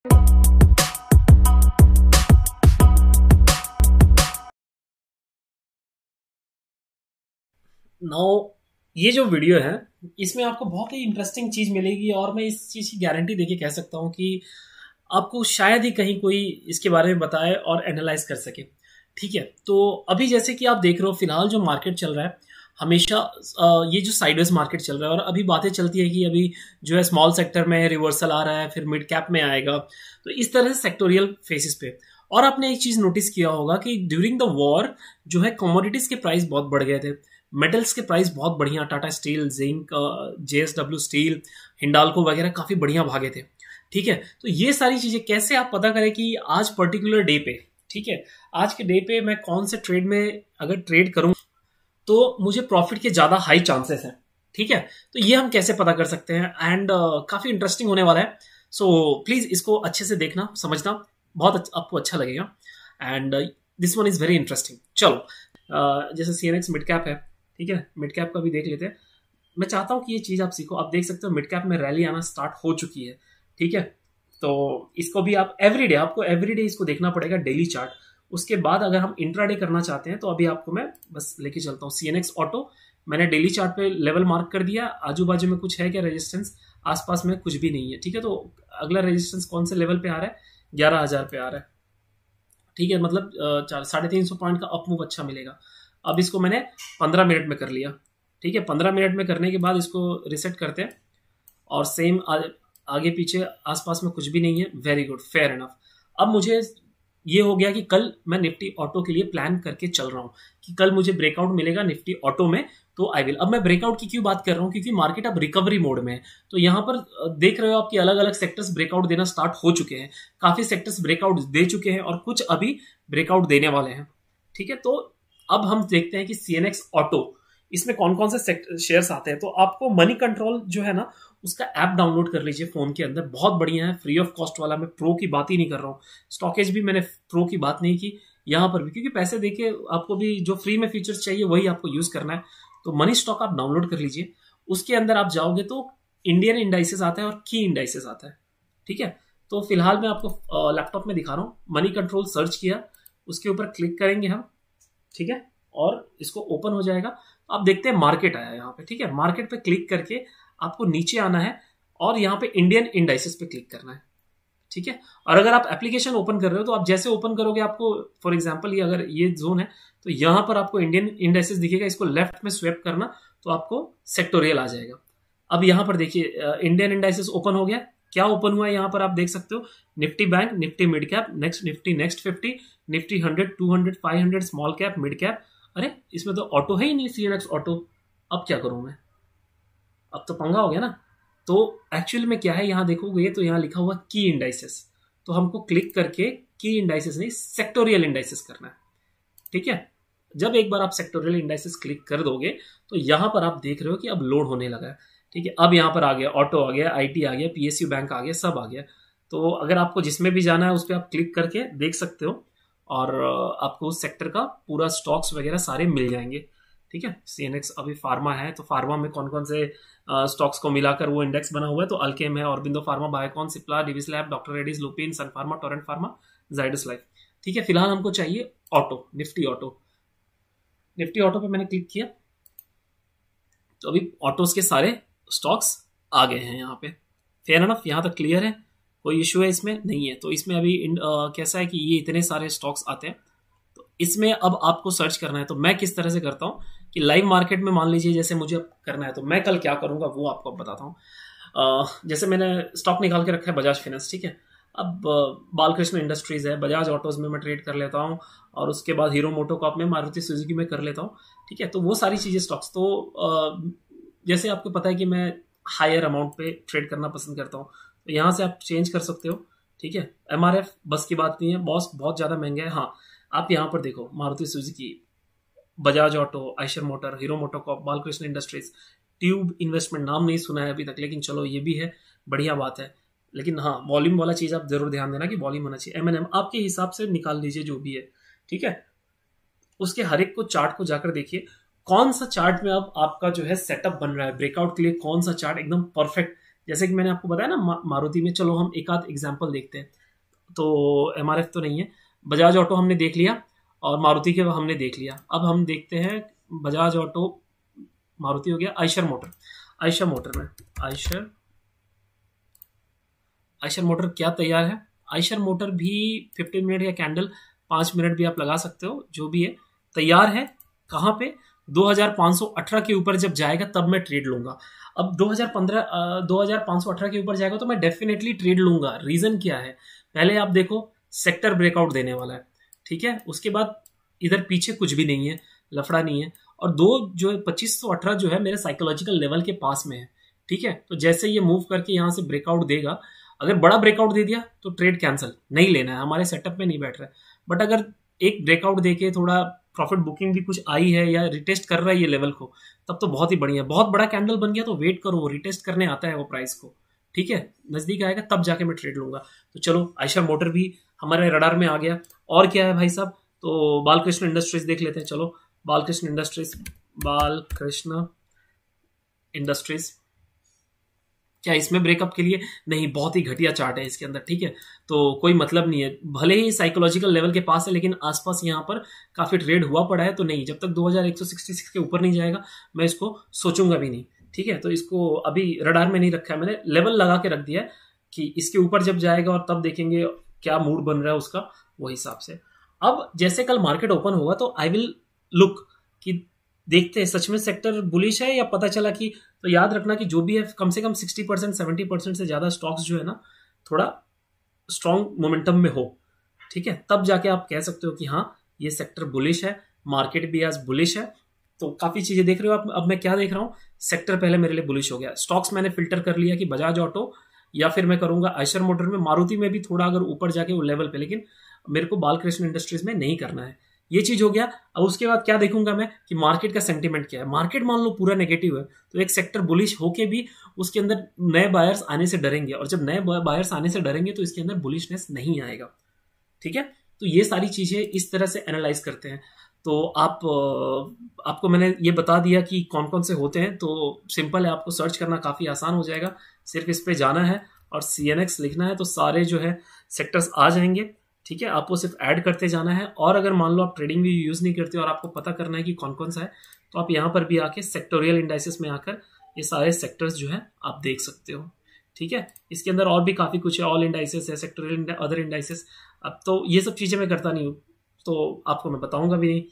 Now ये जो video है इसमें आपको बहुत ही इंटरेस्टिंग चीज मिलेगी और मैं इस चीज की गारंटी देके कह सकता हूं कि आपको शायद ही कहीं कोई इसके बारे में बताए और एनालाइज कर सके। ठीक है, तो अभी जैसे कि आप देख रहे हो फिलहाल जो मार्केट चल रहा है हमेशा ये जो साइडवेज मार्केट चल रहा है और अभी बातें चलती है कि अभी जो है स्मॉल सेक्टर में रिवर्सल आ रहा है, फिर मिड कैप में आएगा, तो इस तरह से सेक्टोरियल फेसिस पे। और आपने एक चीज नोटिस किया होगा कि ड्यूरिंग द वॉर जो है कमोडिटीज के प्राइस बहुत बढ़ गए थे, मेटल्स के प्राइस बहुत बढ़िया, Tata steel, zinc, JSW steel, Hindalco वगैरह काफी बढ़िया भागे थे। ठीक है, तो ये सारी चीजें कैसे आप पता करें कि आज पर्टिकुलर डे पे, ठीक है, आज के डे पे मैं कौन से ट्रेड में अगर ट्रेड करूं तो मुझे प्रॉफिट के ज्यादा हाई चांसेस हैं। ठीक है, तो ये हम कैसे पता कर सकते हैं एंड काफी इंटरेस्टिंग होने वाला है। सो प्लीज इसको अच्छे से देखना, समझना, बहुत आपको अच्छा लगेगा and this one is very interesting. चलो जैसे सीएनएक्स मिड कैप है, ठीक है, मिड कैप का भी देख लेते हैं। मैं चाहता हूं कि ये चीज आप सीखो। आप देख सकते हो मिड कैप में रैली आना स्टार्ट हो चुकी है। ठीक है, तो इसको भी आप एवरीडे, आपको एवरीडे इसको देखना पड़ेगा, डेली चार्ट। उसके बाद अगर हम इंट्राडे करना चाहते हैं तो अभी आपको मैं बस लेके चलता हूँ सीएनएक्स ऑटो। मैंने डेली चार्ट पे लेवल मार्क कर दिया, आजू बाजू में कुछ है क्या रेजिस्टेंस, आसपास में कुछ भी नहीं है। ठीक है, तो अगला रेजिस्टेंस कौन से लेवल पे आ रहा है, 11,000 पे आ रहा है। ठीक है, मतलब 350 पॉइंट का अप मूव अच्छा मिलेगा। अब इसको मैंने 15 मिनट में कर लिया। ठीक है, 15 मिनट में करने के बाद इसको रिसेट करते हैं और सेम आगे पीछे आसपास में कुछ भी नहीं है। Very good, fair enough. अब मुझे ये हो गया कि कल मैं निफ्टी ऑटो के लिए प्लान करके चल रहा हूं कि कल मुझे ब्रेकआउट मिलेगा निफ्टी ऑटो में, तो आई विल। अब मैं ब्रेकआउट की क्यों बात कर रहा हूं, क्योंकि मार्केट अब रिकवरी मोड में है। तो यहां पर देख रहे हो आपकी अलग अलग सेक्टर्स ब्रेकआउट देना स्टार्ट हो चुके हैं, काफी सेक्टर्स ब्रेकआउट दे चुके हैं और कुछ अभी ब्रेकआउट देने वाले हैं। ठीक है, तो अब हम देखते हैं कि सीएनएक्स ऑटो इसमें कौन कौन से शेयर्स आते हैं। तो आपको मनी कंट्रोल जो है ना उसका ऐप डाउनलोड कर लीजिए फोन के अंदर, बहुत बढ़िया है, फ्री ऑफ कॉस्ट वाला। मैं प्रो की बात ही नहीं कर रहा हूँ, स्टॉकेज भी मैंने प्रो की बात नहीं की यहां पर भी, क्योंकि पैसे देके आपको भी जो फ्री में फीचर्स चाहिए वही आपको यूज करना है। तो मनी स्टॉक आप डाउनलोड कर लीजिए। उसके अंदर आप जाओगे तो इंडियन इंडाइसेस आता है और की इंडाइसेस आता है। ठीक है, तो फिलहाल मैं आपको लैपटॉप में दिखा रहा हूँ। मनी कंट्रोल सर्च किया, उसके ऊपर क्लिक करेंगे हम। ठीक है, और इसको ओपन हो जाएगा। आप देखते हैं मार्केट आया यहाँ पे। ठीक है, मार्केट पे क्लिक करके आपको नीचे आना है और यहाँ पे इंडियन इंडाइसेस पे क्लिक करना है। ठीक है, और अगर आप एप्लीकेशन ओपन कर रहे हो तो आप जैसे ओपन करोगे आपको फॉर एग्जांपल ये अगर ये जोन है तो यहां पर आपको इंडियन इंडाइसेस दिखेगा, इसको लेफ्ट में स्वेप करना तो आपको सेक्टोरियल आ जाएगा। अब यहां पर देखिए इंडियन इंडाइसेस ओपन हो गया। क्या ओपन हुआ है यहाँ पर आप देख सकते हो, Nifty bank, Nifty mid cap, next Nifty next 50, Nifty 100, 200, 500 small cap, mid cap. अरे इसमें तो ऑटो है ही नहीं, सीएनएक्स ऑटो। अब क्या करूं मैं, अब तो पंगा हो गया ना। तो एक्चुअल में क्या है यहाँ देखोगे तो यहाँ लिखा हुआ की इंडाइसेस, तो हमको क्लिक करके की इंडाइसेस नहीं सेक्टोरियल इंडाइसेस करना है। ठीक है, जब एक बार आप सेक्टोरियल इंडाइसेस क्लिक कर दोगे तो यहां पर आप देख रहे हो कि अब लोड होने लगा है। ठीक है, अब यहां पर आ गया ऑटो, आ गया आईटी, आ गया पीएसयू बैंक, आ गया, सब आ गया। तो अगर आपको जिसमें भी जाना है उस पर आप क्लिक करके देख सकते हो और आपको उस सेक्टर का पूरा स्टॉक्स वगैरह सारे मिल जाएंगे। ठीक है, सीएनएक्स अभी फार्मा है तो फार्मा में कौन कौन से स्टॉक्स को मिलाकर वो इंडेक्स बना हुआ है, तो अल्केम है, Aurobindo Pharma, Biocon, Cipla, Divis Lab, Doctor Reddy's, Lupin, Sun Pharma, Torrent Pharma, Zydus Life. ठीक है, फिलहाल हमको चाहिए auto, Nifty auto. Nifty auto पे मैंने क्लिक किया तो अभी ऑटोस के सारे स्टॉक्स आ गए हैं यहाँ पे। फेयर एनफ, यहाँ तक क्लियर है, कोई इशू है इसमें नहीं है। तो इसमें अभी कैसा है कि ये इतने सारे स्टॉक्स आते हैं तो इसमें अब आपको सर्च करना है। तो मैं किस तरह से करता हूँ कि लाइव मार्केट में मान लीजिए जैसे मुझे करना है तो मैं कल क्या करूंगा वो आपको बताता हूँ। जैसे मैंने स्टॉक निकाल के रखा है बजाज फाइनेंस। ठीक है, अब बालकृष्ण इंडस्ट्रीज है, बजाज ऑटोज में मैं ट्रेड कर लेता हूँ और उसके बाद हीरो मोटोकॉर्प में, मारुति सुजुकी में कर लेता हूँ। ठीक है, तो वो सारी चीजें स्टॉक्स तो जैसे आपको पता है कि मैं हायर अमाउंट पे ट्रेड करना पसंद करता हूँ, तो यहाँ से आप चेंज कर सकते हो। ठीक है, एमआरएफ बस की बात नहीं है, बॉस बहुत ज्यादा महंगा है। हाँ, आप यहाँ पर देखो Maruti Suzuki, Bajaj auto, Eicher motor, hero MotoCorp, Balkrishna industries, tube investment, नाम नहीं सुना है अभी तक, लेकिन चलो ये भी है, बढ़िया बात है। लेकिन हाँ, वॉल्यूम वाला चीज आप जरूर ध्यान देना कि वॉल्यूम होना चाहिए। एमएनएम आपके हिसाब से निकाल लीजिए जो भी है। ठीक है, उसके हर एक को चार्ट को जाकर देखिए कौन सा चार्ट में अब आपका जो है सेटअप बन रहा है ब्रेकआउट के लिए, कौन सा चार्ट एकदम परफेक्ट। जैसे कि मैंने आपको बताया ना मारुति में, चलो हम एक आध एग्जांपल देखते हैं। तो एमआरएफ तो नहीं है, बजाज ऑटो हमने देख लिया और मारुति के हमने देख लिया। अब हम देखते हैं बजाज ऑटो, मारुति हो गया, आयशर मोटर। आयशर मोटर में आयशर मोटर क्या तैयार है? आयशर मोटर भी 15 मिनट या कैंडल 5 मिनट भी आप लगा सकते हो, जो भी है तैयार है। कहाँ पे? 2518 के ऊपर जब जाएगा तब मैं ट्रेड लूंगा। अब 2518 के ऊपर जाएगा तो मैं डेफिनेटली ट्रेड लूंगा। रीजन क्या है? पहले आप देखो, सेक्टर ब्रेकआउट देने वाला है, ठीक है। उसके बाद इधर पीछे कुछ भी नहीं है, लफड़ा नहीं है, और दो जो है 2518 जो है मेरे साइकोलॉजिकल लेवल के पास में है, ठीक है। तो जैसे ये मूव करके यहाँ से ब्रेकआउट देगा, अगर बड़ा ब्रेकआउट दे दिया तो ट्रेड कैंसिल, नहीं लेना है, हमारे सेटअप में नहीं बैठ रहा है। बट अगर एक ब्रेकआउट देके थोड़ा प्रॉफिट बुकिंग भी कुछ आई है या रिटेस्ट कर रहा है ये लेवल को, तब तो बहुत ही बढ़िया। बहुत बड़ा कैंडल बन गया तो वेट करो, वो रिटेस्ट करने आता है वो प्राइस को, ठीक है। नजदीक आएगा तब जाके मैं ट्रेड लूंगा। तो चलो आयशर मोटर भी हमारे रडार में आ गया। और क्या है भाई साहब? तो बालकृष्ण इंडस्ट्रीज देख लेते हैं। चलो बालकृष्ण इंडस्ट्रीज, क्या इसमें ब्रेकअप के लिए? नहीं, बहुत ही घटिया चार्ट है इसके अंदर, ठीक है। तो कोई मतलब नहीं है, भले ही साइकोलॉजिकल लेवल के पास है लेकिन आसपास यहाँ पर काफी ट्रेड हुआ पड़ा है। तो नहीं, जब तक 2166 के ऊपर नहीं जाएगा मैं इसको सोचूंगा भी नहीं, ठीक है। तो इसको अभी रडार में नहीं रखा है मैंने, लेवल लगा के रख दिया है कि इसके ऊपर जब जाएगा और तब देखेंगे क्या मूड बन रहा है उसका, वो हिसाब से। अब जैसे कल मार्केट ओपन होगा तो आई विल लुक कि देखते हैं सच में सेक्टर बुलिश है या पता चला कि, तो याद रखना कि जो भी है कम से कम 60% 70% से ज्यादा स्टॉक्स जो है ना थोड़ा स्ट्रॉन्ग मोमेंटम में हो, ठीक है। तब जाके आप कह सकते हो कि हाँ ये सेक्टर बुलिश है, मार्केट भी आज बुलिश है। तो काफी चीजें देख रहे हो आप। अब मैं क्या देख रहा हूँ? सेक्टर पहले मेरे लिए बुलिश हो गया। स्टॉक्स मैंने फिल्टर कर लिया कि बजाज ऑटो या फिर मैं करूंगा आयशर मोटर में, मारुति में भी थोड़ा अगर ऊपर जाके वो लेवल पे, लेकिन मेरे को बालकृष्ण इंडस्ट्रीज में नहीं करना है। ये चीज हो गया। अब उसके बाद क्या देखूंगा मैं कि मार्केट का सेंटीमेंट क्या है। मार्केट मान लो पूरा नेगेटिव है तो एक सेक्टर बुलिश होके भी उसके अंदर नए बायर्स आने से डरेंगे, और जब नए बायर्स आने से डरेंगे तो इसके अंदर बुलिशनेस नहीं आएगा, ठीक है। तो ये सारी चीजें इस तरह से एनालाइज करते हैं। तो आपको मैंने ये बता दिया कि कौन कौन से होते हैं। तो सिंपल है, आपको सर्च करना काफी आसान हो जाएगा। सिर्फ इस पे जाना है और CNX लिखना है तो सारे जो है सेक्टर्स आ जाएंगे, ठीक है। आपको सिर्फ ऐड करते जाना है। और अगर मान लो आप ट्रेडिंग भी यूज नहीं करते और आपको पता करना है कि कौन कौन सा है, तो आप यहाँ पर भी आके सेक्टोरियल इंडाइसेस में आकर ये सारे सेक्टर्स जो है आप देख सकते हो, ठीक है। इसके अंदर और भी काफी कुछ है, ऑल इंडाइसेस है, सेक्टोरियल अदर इंडाइसेस। अब तो ये सब चीजें मैं करता नहीं हूँ तो आपको मैं बताऊंगा भी नहीं।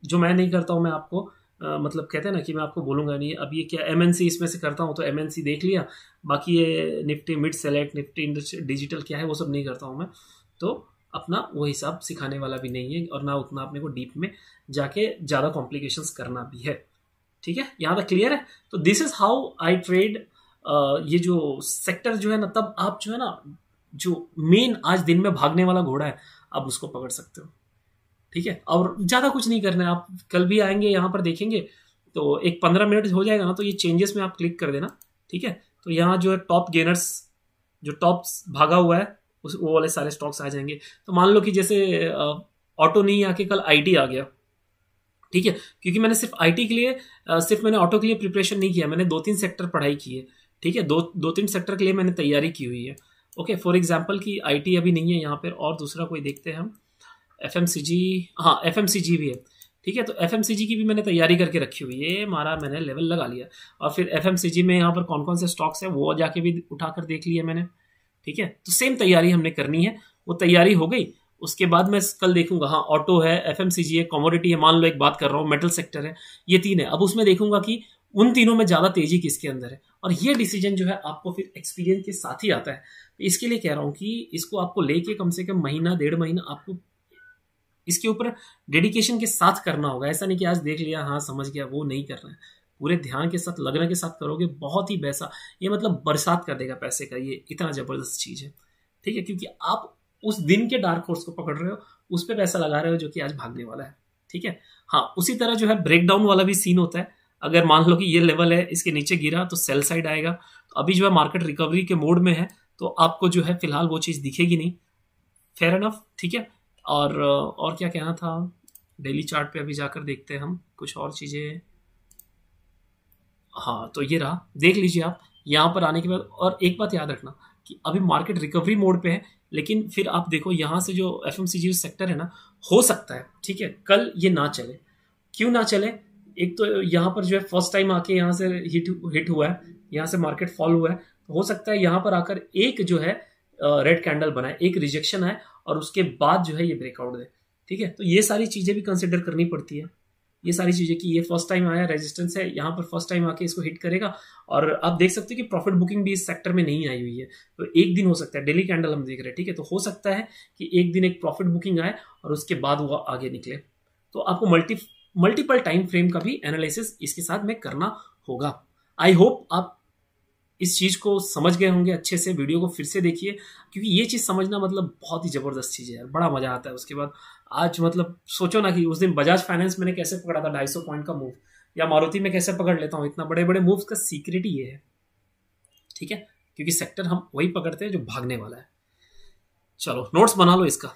जो मैं नहीं करता हूँ मैं आपको मतलब कहते हैं ना कि मैं आपको बोलूंगा नहीं। अब ये क्या MNC इसमें से करता हूँ तो MNC देख लिया, बाकी ये Nifty mid select, Nifty digital क्या है वो सब नहीं करता हूँ मैं। तो अपना वो हिसाब सिखाने वाला भी नहीं है और ना उतना अपने को डीप में जाके ज़्यादा कॉम्प्लिकेशंस करना भी है, ठीक है। यहाँ तक क्लियर है? तो this is how I trade. ये जो सेक्टर जो है ना, तब आप जो है ना, जो मेन आज दिन में भागने वाला घोड़ा है आप उसको पकड़ सकते हो, ठीक है। और ज़्यादा कुछ नहीं करना है। आप कल भी आएंगे यहाँ पर देखेंगे तो एक 15 मिनट हो जाएगा ना, तो ये चेंजेस में आप क्लिक कर देना, ठीक है। तो यहाँ जो है टॉप गेनर्स, जो टॉप भागा हुआ है वो वाले सारे स्टॉक्स आ जाएंगे। तो मान लो कि जैसे ऑटो नहीं आके कल IT आ गया, ठीक है। क्योंकि मैंने सिर्फ IT के लिए सिर्फ मैंने ऑटो के लिए प्रिपरेशन नहीं किया, मैंने 2-3 सेक्टर पढ़ाई की है, ठीक है। 2-3 सेक्टर के लिए मैंने तैयारी की हुई है। ओके, फॉर एग्जाम्पल कि IT अभी नहीं है यहाँ पर, और दूसरा कोई देखते हैं हम, FMCG, हाँ FMCG भी है, ठीक है। तो FMCG की भी मैंने तैयारी करके रखी हुई है, मारा मैंने लेवल लगा लिया। और फिर FMCG में यहाँ पर कौन कौन से स्टॉक्स है वो जाके भी उठाकर देख लिया मैंने, ठीक है। तो सेम तैयारी हमने करनी है। वो तैयारी हो गई, उसके बाद मैं कल देखूंगा, हाँ ऑटो है, FMCG है, कमोडिटी है, मान लो एक बात कर रहा हूँ मेटल सेक्टर है, ये 3 है। अब उसमें देखूंगा कि उन तीनों में ज्यादा तेजी किसके अंदर है, और ये डिसीजन जो है आपको फिर एक्सपीरियंस के साथ ही आता है। तो इसके लिए कह रहा हूँ कि इसको आपको लेके कम से कम महीना 1.5 महीना आपको इसके ऊपर डेडिकेशन के साथ करना होगा। ऐसा नहीं कि आज देख लिया हाँ समझ गया, वो नहीं करना है। पूरे ध्यान के साथ लगन के साथ करोगे, बहुत ही पैसा, ये मतलब बरसात कर देगा पैसे का, ये इतना जबरदस्त चीज है, ठीक है। क्योंकि आप उस दिन के डार्क हॉर्स को पकड़ रहे हो, उस पर पैसा लगा रहे हो जो कि आज भागने वाला है, ठीक है। हाँ उसी तरह जो है ब्रेकडाउन वाला भी सीन होता है। अगर मान लो कि ये लेवल है, इसके नीचे गिरा तो सेल साइड आएगा। तो अभी जो है मार्केट रिकवरी के मोड में है, तो आपको जो है फिलहाल वो चीज दिखेगी नहीं, फेयर एनफ, ठीक है। और क्या कहना था, डेली चार्ट पे अभी जाकर देखते हैं हम कुछ और चीजें। हाँ तो ये रहा, देख लीजिए आप, यहाँ पर आने के बाद, और एक बात याद रखना कि अभी मार्केट रिकवरी मोड पे है, लेकिन फिर आप देखो यहाँ से जो एफएमसीजी सेक्टर है ना, हो सकता है, ठीक है, कल ये ना चले। क्यों ना चले? एक तो यहाँ पर जो है फर्स्ट टाइम आके यहाँ से हिट हुआ है, यहाँ से मार्केट फॉल हुआ है, तो हो सकता है यहाँ पर आकर एक जो है रेड कैंडल बनाए, एक रिजेक्शन आए और उसके बाद जो है ये ब्रेकआउट दे, ठीक है। तो ये सारी चीजें भी कंसिडर करनी पड़ती है, ये सारी चीजें कि ये फर्स्ट टाइम आया, रेजिस्टेंस है यहाँ पर, फर्स्ट टाइम आके इसको हिट करेगा। और आप देख सकते हो कि प्रॉफिट बुकिंग भी इस सेक्टर में नहीं आई हुई है, तो एक दिन हो सकता है, डेली कैंडल हम देख रहे हैं, ठीक है, तो हो सकता है कि एक दिन एक प्रॉफिट बुकिंग आए और उसके बाद वो आगे निकले। तो आपको मल्टीपल टाइम फ्रेम का भी एनालिसिस इसके साथ में करना होगा। आई होप आप इस चीज को समझ गए होंगे अच्छे से। वीडियो को फिर से देखिए, क्योंकि ये चीज समझना मतलब बहुत ही जबरदस्त चीज है यार, बड़ा मजा आता है उसके बाद। आज मतलब सोचो ना कि उस दिन बजाज फाइनेंस मैंने कैसे पकड़ा था 250 पॉइंट का मूव, या मारुति में कैसे पकड़ लेता हूँ इतना बड़े बड़े मूव्स का सीक्रेट ही ये है, ठीक है, क्योंकि सेक्टर हम वही पकड़ते हैं जो भागने वाला है। चलो नोट्स बना लो इसका।